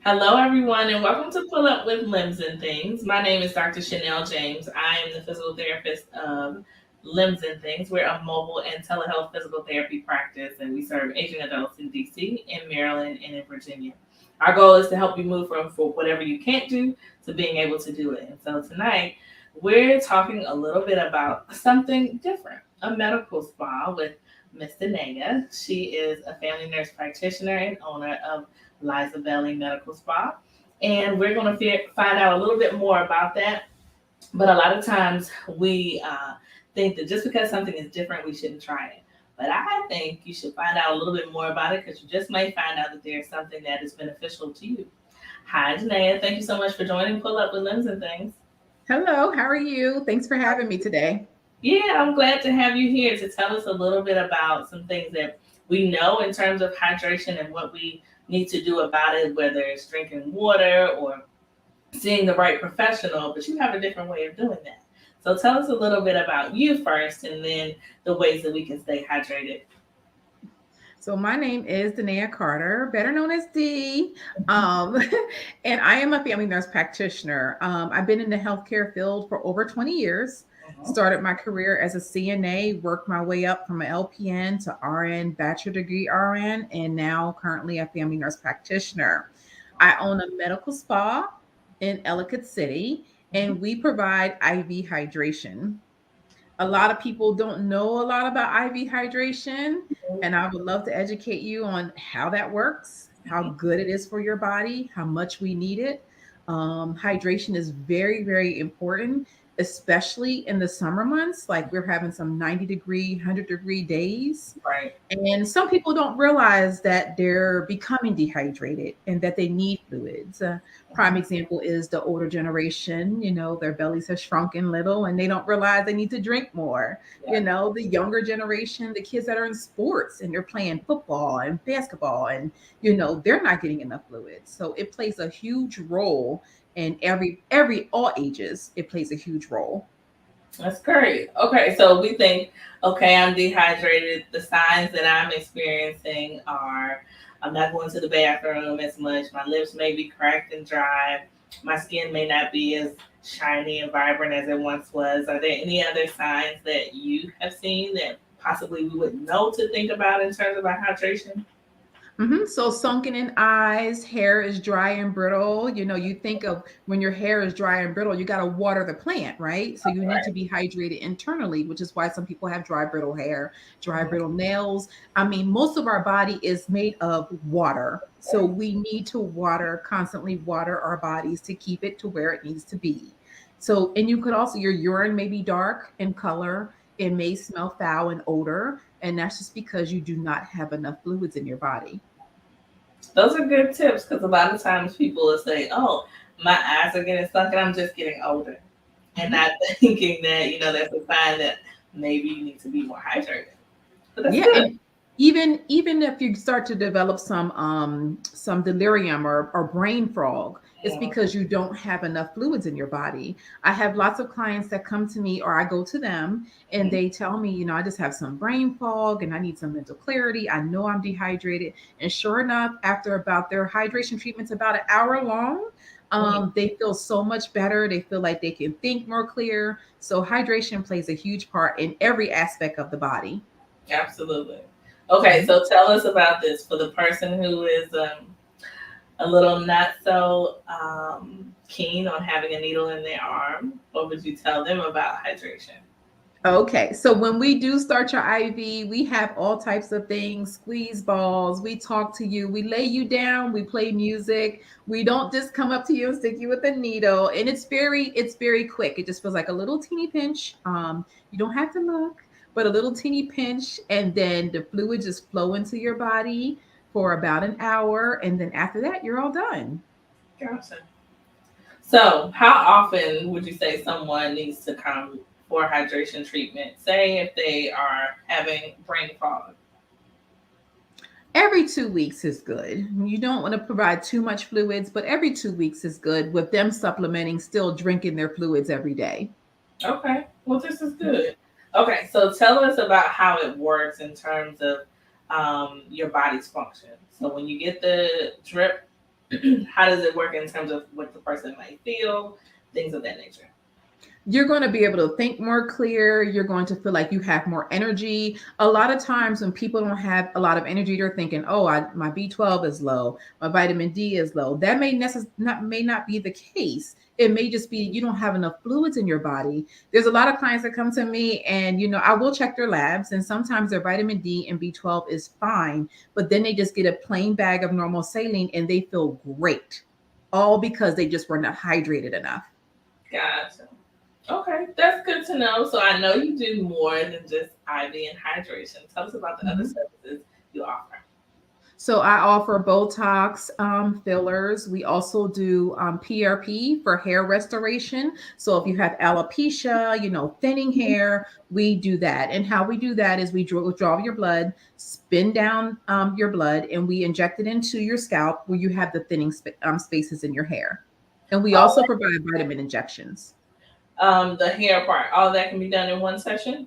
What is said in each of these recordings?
Hello, everyone, and welcome to Pull Up with Limbs and Things. My name is Dr. Chanel James. I am the physical therapist of Limbs and Things. We're a mobile and telehealth physical therapy practice, and we serve aging adults in DC, in Maryland, and in Virginia. Our goal is to help you move from for whatever you can't do to being able to do it. And so tonight, we're talking a little bit about something different, a medical spa with Miss Dennaia. She is a family nurse practitioner and owner of LizaBelly Medical Spa. And we're going to find out a little bit more about that. But a lot of times we think that just because something is different, we shouldn't try it. But I think you should find out a little bit more about it because you just might find out that there's something that is beneficial to you. Hi, Dennaia. Thank you so much for joining Pull Up with Limbs and Things. Hello, how are you? Thanks for having me today. Yeah, I'm glad to have you here to tell us a little bit about some things that we know in terms of hydration and what we need to do about it, whether it's drinking water or seeing the right professional, but you have a different way of doing that. So tell us a little bit about you first and then the ways that we can stay hydrated. So my name is Dennaia Carter, better known as Dee, um, and I am a family nurse practitioner. I've been in the healthcare field for over 20 years. Mhm. Started my career as a CNA, worked my way up from an LPN to RN, bachelor degree RN, and now currently a family nurse practitioner. I own a medical spa in Ellicott City, and we provide IV hydration. A lot of people don't know a lot about IV hydration, and I would love to educate you on how that works, how good it is for your body, how much we need it. Hydration is very, very important, especially in the summer months. Like we're having some 90-degree, 100-degree days. Right. And some people don't realize that they're becoming dehydrated and that they need fluids. Prime Mhm. example is the older generation, their bellies have shrunken little and they don't realize they need to drink more. Yeah. The younger generation, the kids that are in sports and they're playing football and basketball and, they're not getting enough fluids. So it plays a huge role in all ages. It plays a huge role. That's great. Okay, so we think, okay, I'm dehydrated. The signs that I'm experiencing are I'm not going to the bathroom as much. My lips may be cracked and dry. My skin may not be as shiny and vibrant as it once was. Are there any other signs that you have seen that possibly we would know to think about in terms of our hydration? So sunken in eyes, hair is dry and brittle. You think of when your hair is dry and brittle, you got to water the plant, right? So you need to Right. be hydrated internally, which is why some people have dry brittle hair, dry Mhm. brittle nails. I mean, most of our body is made of water. So we need to constantly water our bodies to keep it to where it needs to be. So, and you could also, your urine may be dark in color. It may smell foul and odor. And that's just because you do not have enough fluids in your body. Those are good tips because a lot of times people will say, "Oh, my eyes are getting sunken. I'm just getting older," and Mhm. not thinking that that's a sign that maybe you need to be more hydrated. But that's Yeah, good. and even if you start to develop some delirium or brain fog, it's Mhm. because you don't have enough fluids in your body. I have lots of clients that come to me or I go to them and they tell me, I just have some brain fog and I need some mental clarity. I know I'm dehydrated. And sure enough, after about their hydration treatment's about an hour long, Mhm. they feel so much better. They feel like they can think more clear. So hydration plays a huge part in every aspect of the body. Absolutely. Okay, Mhm. so tell us about this for the person who is a little not so keen on having a needle in their arm. What would you tell them about hydration? Okay, so when we do start your IV, we have all types of things, squeeze balls, we talk to you, we lay you down, we play music. We don't just come up to you and stick you with a needle. And it's very quick. It just feels like a little teeny pinch. You don't have to look, but a little teeny pinch, and then the fluid just flow into your body for about an hour, and then after that, you're all done. Gotcha. So, how often would you say someone needs to come for hydration treatment? Say if they are having brain fog. Every 2 weeks is good. You don't want to provide too much fluids, but every 2 weeks is good with them supplementing, still drinking their fluids every day. Okay, well, this is good. Okay, so tell us about how it works in terms of your body's function. So, when you get the drip, how does it work in terms of what the person might feel, things of that nature? You're going to be able to think more clear. You're going to feel like you have more energy. A lot of times when people don't have a lot of energy, they're thinking, oh, my B12 is low, my vitamin D is low. That may not be the case. It may just be you don't have enough fluids in your body. There's a lot of clients that come to me and, I will check their labs, and sometimes their vitamin D and B12 is fine, but then they just get a plain bag of normal saline and they feel great, all because they just were not hydrated enough. Gotcha. Okay, that's good to know. So I know you do more than just IV and hydration. Tell us about the other Mhm. services you offer. So I offer Botox fillers. We also do PRP for hair restoration. So if you have alopecia, thinning hair, we do that. And how we do that is we draw your blood, spin down your blood, and we inject it into your scalp where you have the thinning spaces in your hair. And we All also provide vitamin injections. the hair part, all that can be done in one session.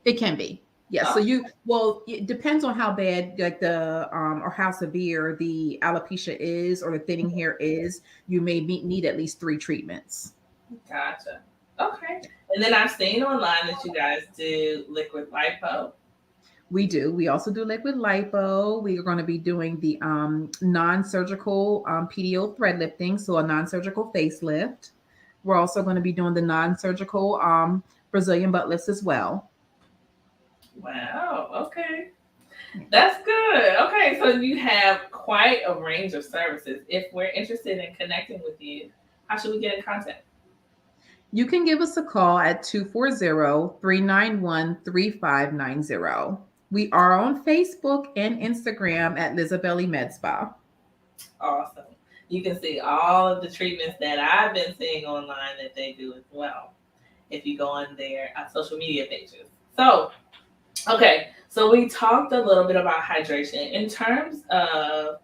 It can be. Yes. So Oh, it depends on how bad, like or how severe the alopecia is or the thinning hair is. You may need at least 3 treatments. gotcha. Okay. And then I've seen online that you guys do liquid lipo. We do. We also do liquid lipo. We are going to be doing the non-surgical PDO thread lifting, so a non-surgical facelift. We're also going to be doing the non-surgical Brazilian butt lifts as well. Wow. Okay. That's good. Okay. So you have quite a range of services. If we're interested in connecting with you, how should we get in contact? You can give us a call at 240-391-3590. We are on Facebook and Instagram at LizaBelly MedSpa. Awesome. You can see all of the treatments that I've been seeing online that they do as well if you go on their social media pages. So, okay, so we talked a little bit about hydration. In terms of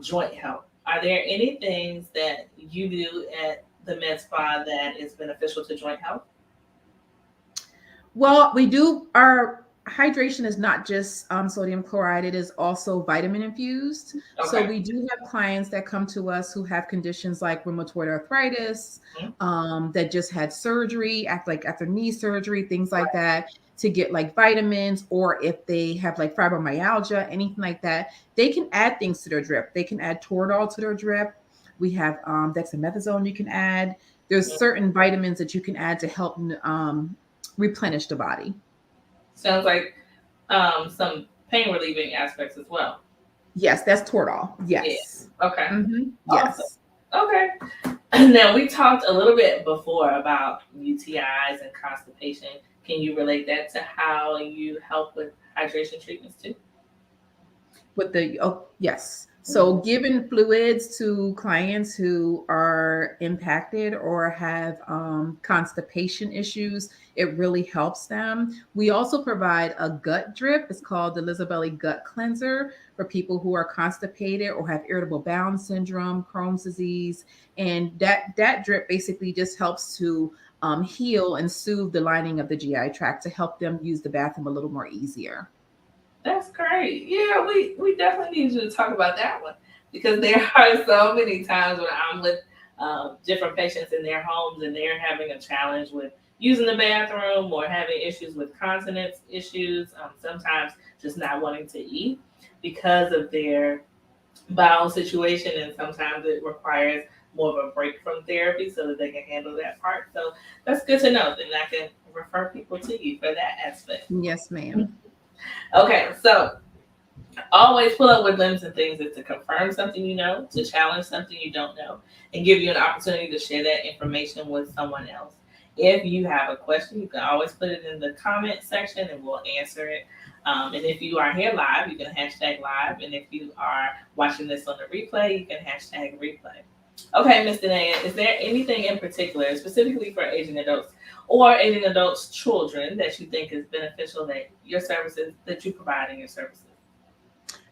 joint health, are there any things that you do at the med spa that is beneficial to joint health? Well, we do our hydration is not just sodium chloride, it is also vitamin infused. So Okay. we do have clients that come to us who have conditions like rheumatoid arthritis, Mhm. that just had surgery, after knee surgery, things like that, to get like vitamins, or if they have like fibromyalgia, anything like that, they can add things to their drip. They can add Toradol to their drip. We have dexamethasone you can add. There's certain vitamins that you can add to help replenish the body. Sounds like some pain relieving aspects as well. Yes, that's Toradol. Yeah. Yes. Okay. Awesome. Yes. Okay. Now we talked a little bit before about UTIs and constipation. Can you relate that to how you help with hydration treatments too? Yes. So giving fluids to clients who are impacted or have constipation issues, it really helps them. We also provide a gut drip. It's called the LizaBelly Gut Cleanser for people who are constipated or have irritable bowel syndrome, Crohn's disease, and that drip basically just helps to heal and soothe the lining of the GI tract to help them use the bathroom a little more easier. That's great. Yeah, we definitely need you to talk about that one because there are so many times when I'm with different patients in their homes and they're having a challenge with using the bathroom or having issues with continence issues, sometimes just not wanting to eat because of their bowel situation, and sometimes it requires more of a break from therapy so that they can handle that part. So that's good to know. Then I can refer people to you for that aspect. Yes, ma'am. Okay, so always pull up with limbs and things is to confirm something you know, to challenge something you don't know, and give you an opportunity to share that information with someone else. If you have a question, you can always put it in the comment section and we'll answer it. And if you are here live, you can hashtag live. And if you are watching this on the replay, you can hashtag replay. Okay, Ms. Dennaia, is there anything in particular, specifically for aging adults or aging adults' children, that you think is beneficial that your services that you provide in your services?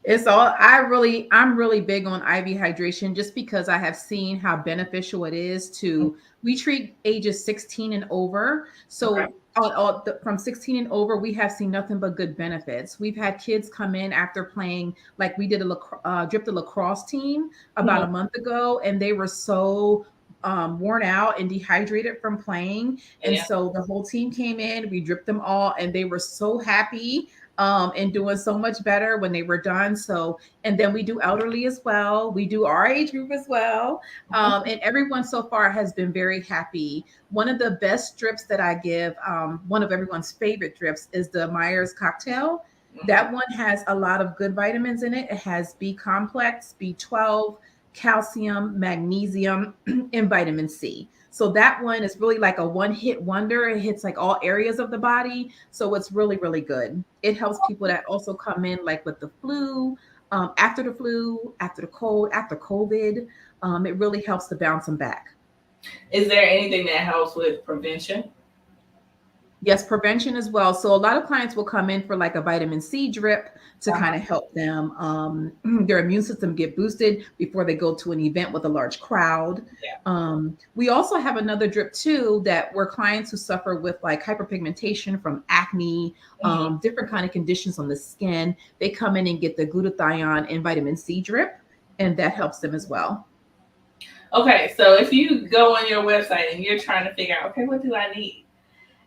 It's all I'm really big on IV hydration just because I have seen how beneficial it is to we treat ages 16 and over. Okay. So from 16 and over, we have seen nothing but good benefits. We've had kids come in after playing, like we did drip the lacrosse team about Mhm. a month ago, and they were so worn out and dehydrated from playing. And Yeah. so the whole team came in, we dripped them all, and they were so happy and doing so much better when they were done. So, and then we do elderly as well. We do our age group as well. And everyone so far has been very happy. One of the best drips that I give, one of everyone's favorite drips, is the Myers cocktail. Mhm. That one has a lot of good vitamins in it. It has B complex, B12, calcium, magnesium, and vitamin C. So that one is really like a one hit wonder. It hits like all areas of the body. So it's really, really good. It helps people that also come in like with the flu, after the cold, after COVID. It really helps to bounce them back. Is there anything that helps with prevention? Yes, prevention as well. So a lot of clients will come in for like a vitamin C drip to kind Uh-huh. of help them their immune system get boosted before they go to an event with a large crowd. Yeah. We also have another drip too that where clients who suffer with like hyperpigmentation from acne, Mhm. different kind of conditions on the skin, they come in and get the glutathione and vitamin C drip, and that helps them as well. Okay, so if you go on your website and you're trying to figure out, okay, what do I need?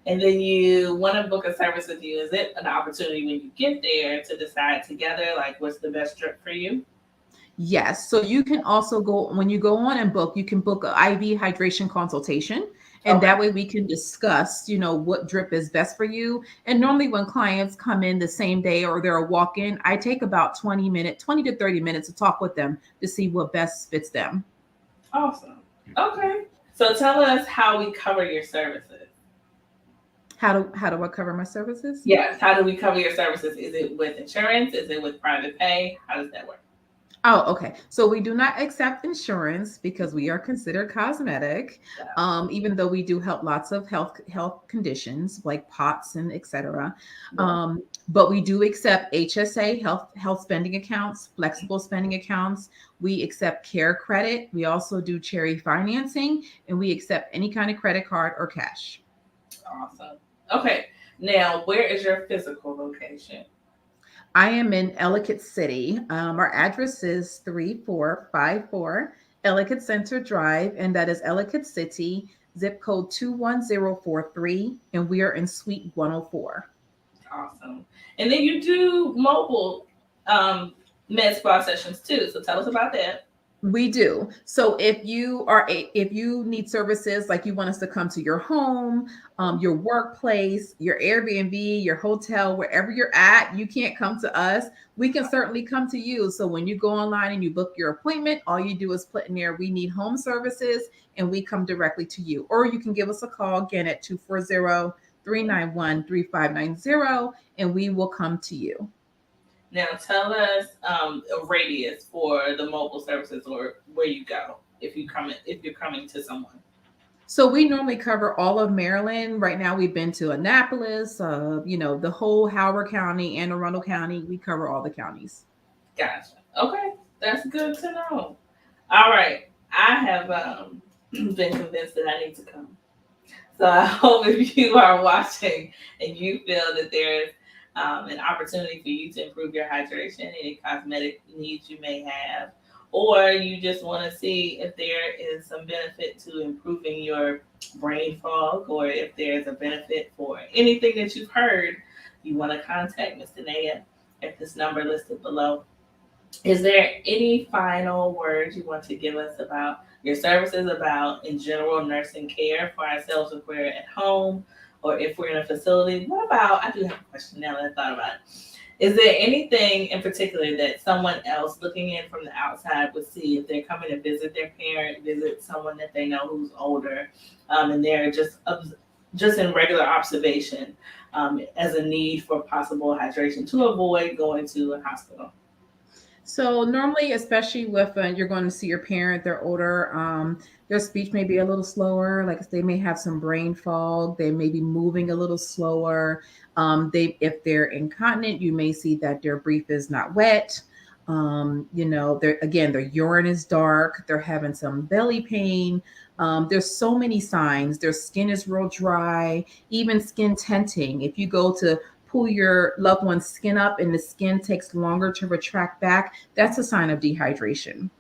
And then you want to book a service with you, is it an opportunity when you get there to decide together, like, what's the best trip for you? Yes. So you can also go when you go on and book, you can book an IV hydration consultation. And Okay. that way we can discuss, what drip is best for you. And normally when clients come in the same day or they're a walk-in, I take about 20 to 30 minutes to talk with them to see what best fits them. Awesome. Okay. So tell us how we cover your services. How do I cover my services? Yes. How do we cover your services? Is it with insurance? Is it with private pay? How does that work? Oh, okay. So we do not accept insurance because we are considered cosmetic, Yeah. even though we do help lots of health conditions like POTS and etc. Yeah. But we do accept HSA health spending accounts, flexible spending accounts. We accept care credit. We also do cherry financing, and we accept any kind of credit card or cash. Awesome. Okay. Now, where is your physical location? I am in Ellicott City. Our address is 3454 Ellicott Center Drive, and that is Ellicott City, zip code 21043, and we are in Suite 104. Awesome. And then you do mobile um, med spa sessions too. So tell us about that. We do. So if you need services like you want us to come to your home, your workplace, your Airbnb, your hotel, wherever you're at, you can't come to us. We can certainly come to you. So when you go online and you book your appointment, all you do is put in there, we need home services, and we come directly to you. Or you can give us a call again at 240-391-3590, and we will come to you. Now tell us a radius for the mobile services or where you go if you're coming to someone. So we normally cover all of Maryland. Right now, we've been to Annapolis, the whole Howard County, Anne Arundel County. We cover all the counties. Gotcha. Okay, that's good to know. All right, I have been convinced that I need to come. So I hope if you are watching and you feel that there's an opportunity for you to improve your hydration, any cosmetic needs you may have, or you just want to see if there is some benefit to improving your brain fog, or if there's a benefit for anything that you've heard, you want to contact Miss Dennaia at this number listed below. Is there any final words you want to give us about your services, about in general nursing care for ourselves if we're at home or if we're in a facility? What about, I do have a question now that I thought about it. Is there anything in particular that someone else looking in from the outside would see if they're coming to visit their parent, visit someone that they know who's older, and they're just in regular observation as a need for possible hydration to avoid going to a hospital? So normally, especially with you're going to see your parent, they're older, their speech may be a little slower. Like they may have some brain fog. They may be moving a little slower. If they're incontinent, you may see that their brief is not wet. Their urine is dark. They're having some belly pain. There's so many signs. Their skin is real dry, even skin tenting. If you go to pull your loved one's skin up and the skin takes longer to retract back, that's a sign of dehydration.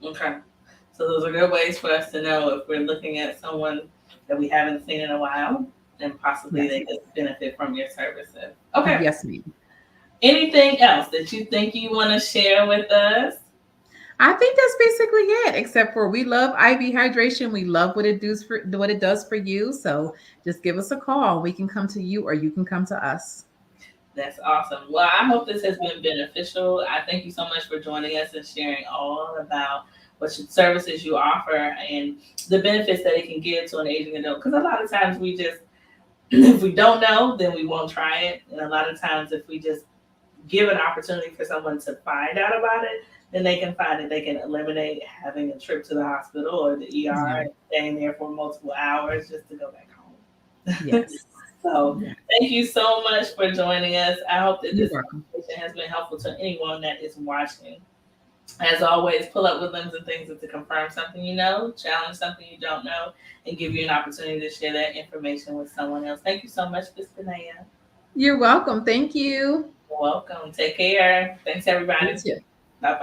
Okay. So those are good ways for us to know if we're looking at someone that we haven't seen in a while, and possibly Yes. they could benefit from your services. Okay. Yes, ma'am. Anything else that you think you want to share with us? I think that's basically it, except for we love IV hydration. We love what it does for you. So just give us a call. We can come to you or you can come to us. That's awesome. Well, I hope this has been beneficial. I thank you so much for joining us and sharing all about services you offer and the benefits that it can give to an aging adult. Because a lot of times we just, if we don't know, then we won't try it. And a lot of times, if we just give an opportunity for someone to find out about it, then they can find it. They can eliminate having a trip to the hospital or the ER Yeah. and staying there for multiple hours just to go back home. Yes. So Yeah. thank you so much for joining us. I hope that You're this welcome. conversation has been helpful to anyone that is watching. As always, pull up with Limbs and Things to confirm something you know, challenge something you don't know, and give you an opportunity to share that information with someone else. Thank you so much, Miss Dennaia. You're welcome. Thank you. You're welcome. Take care. Thanks, You everybody. too. Bye bye.